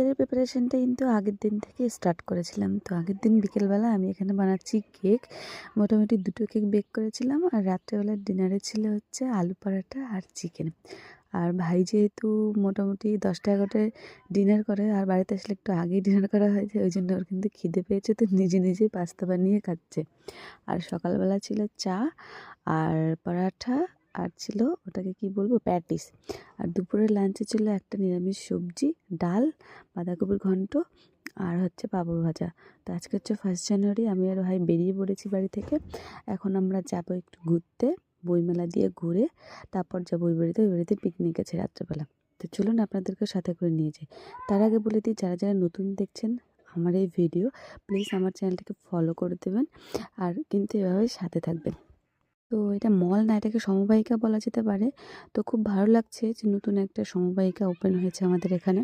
রাতের প্রিপারেশনটা কিন্তু আগের দিন থেকে স্টার্ট করেছিলাম। তো আগের দিন বিকেলবেলা আমি এখানে বানাচ্ছি কেক। মোটামুটি 2টো কেক বেক করেছিলাম। আর রাত্রেবেলার ডিনারে ছিল হচ্ছে আলু পরাঠা আর চিকেন। আর ভাই যেহেতু মোটামুটি 10টা-11টায় ডিনার করে, আর বাড়িতে আসলে একটু আগেই ডিনার করা হয়ে যায়, ওই জন্য ওর কিন্তু খিদে পেয়েছে, তো নিজে নিজেই পাস্তা বানিয়ে খাচ্ছে। আর সকালবেলা ছিল চা আর পরাঠা, আর ছিল ওটাকে কি বলবো, প্যাটিস। আর দুপুরের লাঞ্চে ছিল একটা নিরামিষ সবজি, ডাল, বাঁধাকপির ঘন্ট আর হচ্ছে পাঁপড় ভাজা। তো আজকে হচ্ছে 1 জানুয়ারি, আমি আর ভাই বেরিয়ে পড়েছি বাড়ি থেকে। এখন আমরা যাবো একটু ঘুরতে, বইমেলা দিয়ে ঘুরে তারপর যাবো ওই বাড়িতে। ওই বাড়িতে পিকনিক আছে রাত্রেবেলা। তো চলুন আপনাদেরকে সাথে করে নিয়ে যাই। তার আগে বলে দিই, যারা যারা নতুন দেখছেন আমার এই ভিডিও, প্লিজ আমার চ্যানেলটাকে ফলো করে দেবেন, আর কিন্তু এভাবে সাথে থাকবেন। তো এটা মল না, এটাকে সমবায়িকা বলা যেতে পারে। তো খুব ভালো লাগছে যে নতুন একটা সমবায়িকা ওপেন হয়েছে আমাদের এখানে।